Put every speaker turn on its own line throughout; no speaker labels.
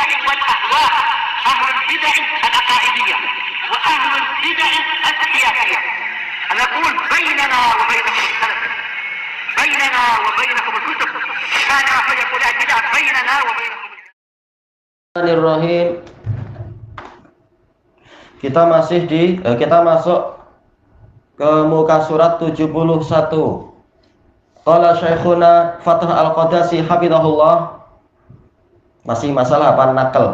البدع والأهواء، أهل البدع العقائدية وأهل البدع السياسية. نقول بيننا وبينكم السلف، بيننا وبينكم الكتب، كان فيقول البدع بيننا وبينكم.
Bismillahirrahmanirrahim. Kita masuk ke muka surat 71. Qala Syekhuna Fathah Al-Qadasi hafizahullah. Masih masalah apa? Nakal.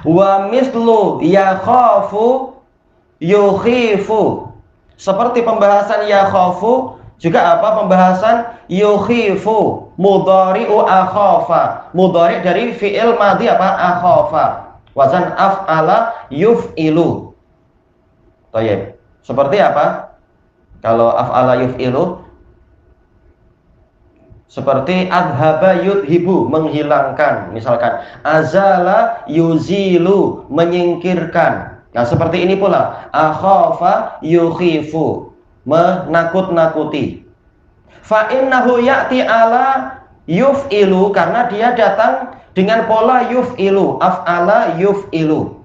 Wa mislu yakhafu yukhifu. Seperti pembahasan yakhafu juga apa? Pembahasan yukhifu. Mudhari'u akhafa. Mudhari' dari fi'il madhi apa? Akhafa. Wazan af'ala yuf'ilu. Baik. Seperti apa? Kalau af'ala yuf'ilu seperti adhaba yudhibu, menghilangkan. Misalkan azala yuzilu, menyingkirkan. Nah seperti ini pula akhafa yukhifu, menakut-nakuti. Fa innahu ya'ti ala yuf'ilu, karena dia datang dengan pola yuf'ilu, af'ala yuf'ilu.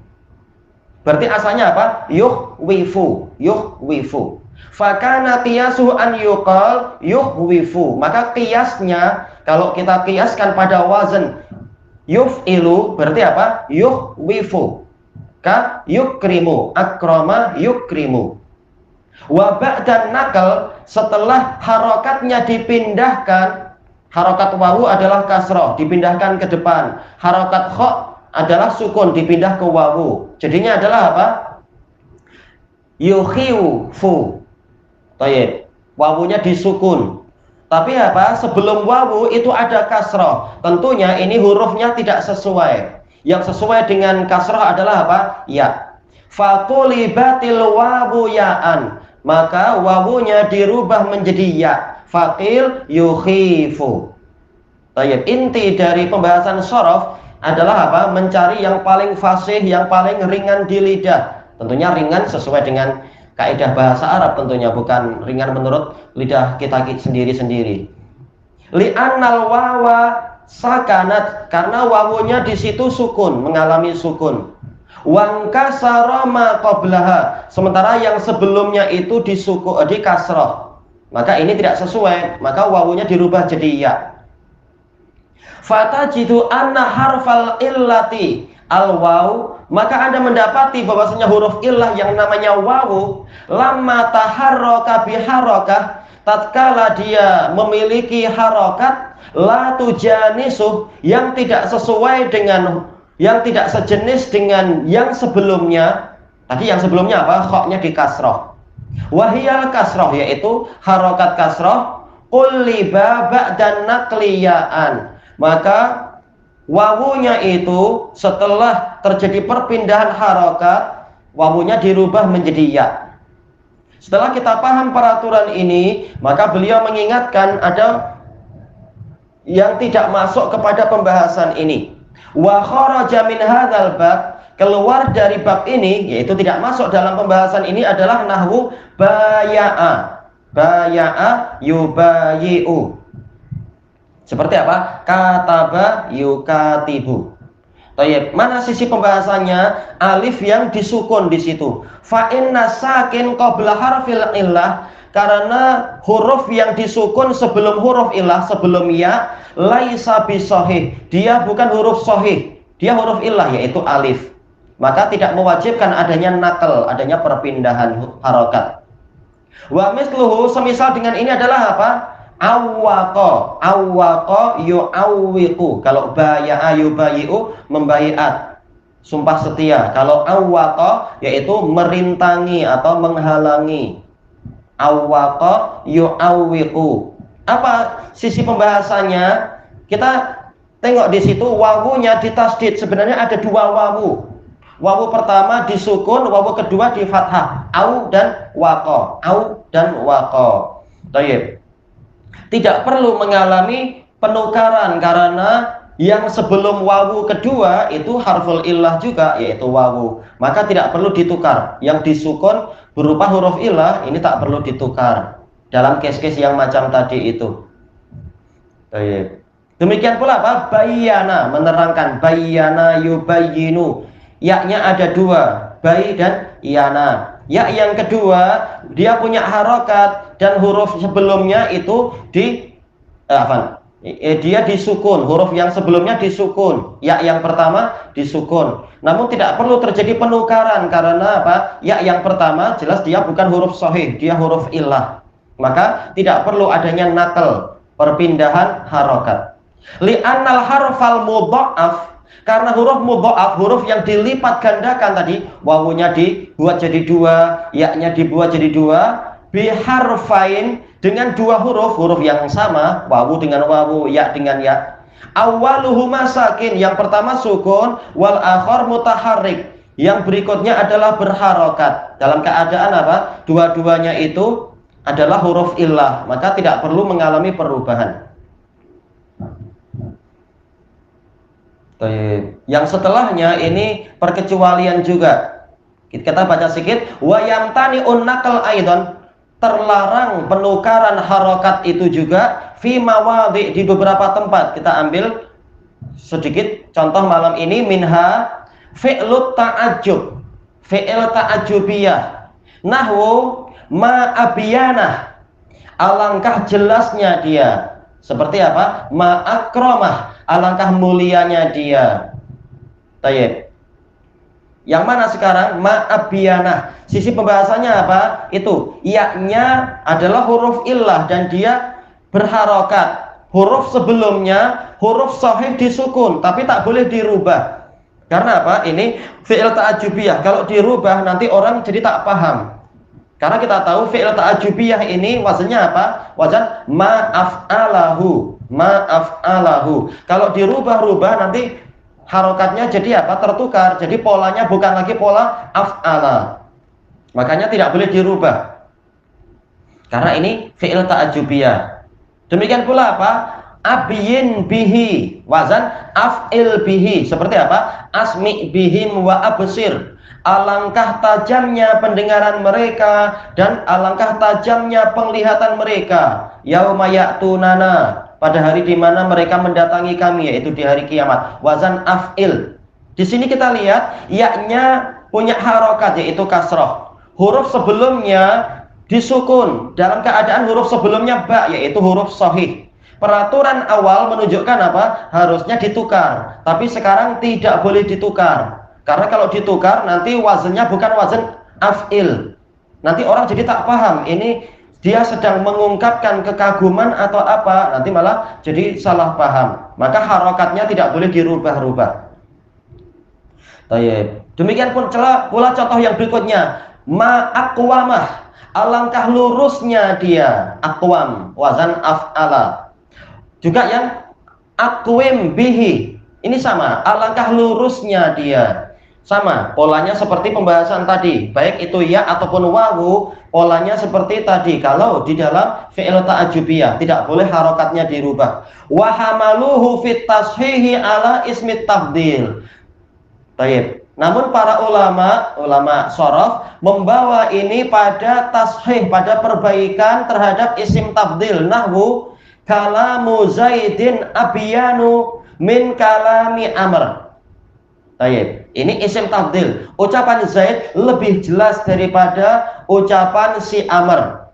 Berarti asalnya apa? Yuhwifu, yuhwifu. Fakana qiyasuhu an yuqal yuhwifu. Maka qiyasnya, kalau kita qiyaskan pada wazan yuf'ilu, berarti apa? Yuhwifu. Ka yukrimu, akrama yukrimu. Wa ba'dan nakal, setelah harokatnya dipindahkan, harokat wawu adalah kasroh, dipindahkan ke depan. Harokat kha adalah sukun, dipindah ke wawu. Jadinya adalah apa? Yukhifu. Baik, wawunya disukun. Tapi apa? Sebelum wawu itu ada kasroh. Tentunya ini hurufnya tidak sesuai. Yang sesuai dengan kasroh adalah apa? Ya. Faqulibatil wawu ya'an. Maka wawunya dirubah menjadi ya. Faqil yukhifu. Baik, inti dari pembahasan shorof adalah apa? Mencari yang paling fasih, yang paling ringan di lidah. Tentunya ringan sesuai dengan kaidah bahasa Arab, tentunya bukan ringan menurut lidah kita sendiri-sendiri. Li'annal wawa sakanat, karena wawunya di situ sukun, mengalami sukun. Wankasara ma qablaha, sementara yang sebelumnya itu di kasroh. Maka ini tidak sesuai, maka wawunya dirubah jadi ya. Fatajidu anna harfal illati al-waw, maka Anda mendapati bahwasanya huruf illah yang namanya wawu lamma taharraka biharakah, tatkala dia memiliki harokat la tujanisuh, yang tidak sesuai dengan, yang tidak sejenis dengan yang sebelumnya. Tadi yang sebelumnya apa? Khoknya di kasroh. Wahiyal kasroh, yaitu harokat kasroh. Qulliba ba'dan naqliyaan, maka wawunya itu setelah terjadi perpindahan harokat, wawunya dirubah menjadi ya. Setelah kita paham peraturan ini, maka beliau mengingatkan ada yang tidak masuk kepada pembahasan ini. Wa kharaja min hadzal bab, keluar dari bab ini, yaitu tidak masuk dalam pembahasan ini adalah nahwu baya'a. Baya'a yubayi'u. Seperti apa? Kataba yukatibu. Baik, mana sisi pembahasannya? Alif yang disukun di situ. Fa inna sakin qabla harfil illah, karena huruf yang disukun sebelum huruf illah, sebelum ya, laisa bisahih, dia bukan huruf sahih, dia huruf illah, yaitu alif. Maka tidak mewajibkan adanya nakal, adanya perpindahan harokat. Wa misluhu, semisal dengan ini adalah apa? Awwaqa yu'awwiqu. Kalau baya'a yubayi'u, membayiat, sumpah setia. Kalau awwaqa yaitu merintangi atau menghalangi. Awwaqa yu'awwiqu. Apa sisi pembahasannya? Kita tengok di situ wawunya ditasdid. Sebenarnya ada dua wawu. Wawu pertama disukun, wawu kedua di fathah. Au dan waqa. Au dan waqa. Baik. Tidak perlu mengalami penukaran, karena yang sebelum wawu kedua itu harful illah juga, yaitu wawu. Maka tidak perlu ditukar. Yang disukun berupa huruf illah ini tak perlu ditukar dalam case-case yang macam tadi itu. Baik. Demikian pula apa? Bayyana, menerangkan. Bayyana yubayyinu. Ya-nya ada dua, bai dan yana. Ya yang kedua, dia punya harokat dan huruf sebelumnya itu dia disukun. Huruf yang sebelumnya disukun. Ya yang pertama disukun. Namun tidak perlu terjadi penukaran karena apa? Ya yang pertama jelas dia bukan huruf sahih, dia huruf illah. Maka tidak perlu adanya nakal, perpindahan harokat. Li'annal harfal mudha'af, karena huruf mudha'af, huruf yang dilipat gandakan tadi, wawunya dibuat jadi dua, ya-nya dibuat jadi dua, biharfain, dengan dua huruf yang sama, wawu dengan wawu, ya dengan ya. Awwaluhuma sakin, yang pertama sukun, wal akhar mutaharrik, yang berikutnya adalah berharokat. Dalam keadaan apa? Dua-duanya itu adalah huruf illah, maka tidak perlu mengalami perubahan. Yang setelahnya ini perkecualian juga. Kita baca sedikit. Wa yamtani'un naqal aidan, terlarang penukaran harokat itu juga fi mawadhi, di beberapa tempat. Kita ambil sedikit contoh malam ini. Minha fi'lut ta'ajjub, fi'il ta'ajjubiyah, nahwu ma'abiyanah, alangkah jelasnya dia. Seperti apa? Ma'akramah, alangkah mulianya dia. Tayyib. Yang mana sekarang? Ma'abiyanah. Sisi pembahasannya apa? Itu ya-nya adalah huruf illah dan dia berharokat. Huruf sebelumnya huruf sahih disukun, tapi tak boleh dirubah. Karena apa? Ini fi'il ta'ajubiyah. Kalau dirubah nanti orang jadi tak paham. Karena kita tahu fi'il ta'ajubiyah ini wazannya apa? Wazan ma'af'alahu, ma'af'alahu. Kalau dirubah-rubah nanti harokatnya jadi apa? Tertukar. Jadi polanya bukan lagi pola af'ala. Makanya tidak boleh dirubah. Karena ini fi'il ta'ajubiyah. Demikian pula apa? Abyin bihi, wazan af'il bihi. Seperti apa? Asmi bihim wa absir. Alangkah tajamnya pendengaran mereka dan alangkah tajamnya penglihatan mereka. Yauma ya'tunana, pada hari di mana mereka mendatangi kami, yaitu di hari kiamat. Wazan af'il. Di sini kita lihat ya-nya punya harokat, yaitu kasroh. Huruf sebelumnya disukun, dalam keadaan huruf sebelumnya ba, yaitu huruf sahih. Peraturan awal menunjukkan apa? Harusnya ditukar. Tapi sekarang tidak boleh ditukar. Karena kalau ditukar nanti wazannya bukan wazan af'il. Nanti orang jadi tak paham, ini dia sedang mengungkapkan kekaguman atau apa, nanti malah jadi salah paham. Maka harokatnya tidak boleh dirubah-rubah. Demikian pula contoh yang berikutnya. Ma'aqwamah, alangkah lurusnya dia. Aqwam, wazan af'ala. Juga yang aqwim bihi, ini sama, alangkah lurusnya dia. Sama, polanya seperti pembahasan tadi, baik itu ya ataupun wawu, polanya seperti tadi. Kalau di dalam fi'il ta'ajubiyah tidak boleh harokatnya dirubah. Wa hamaluhu fit tashihi ala ismi tafdil. Baik. Namun para ulama shorof membawa ini pada tashih, pada perbaikan terhadap isim tafdil. Nahwu kalamu Zaidin abiyanu min kalami Amr. Baik, ini isim tafdil. Ucapan Zaid lebih jelas daripada ucapan si Amr.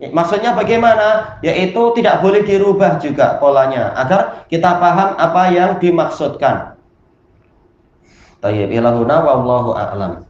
Maksudnya bagaimana? Yaitu tidak boleh dirubah juga polanya, agar kita paham apa yang dimaksudkan. Tayyib, ilahuna wallahu a'lam.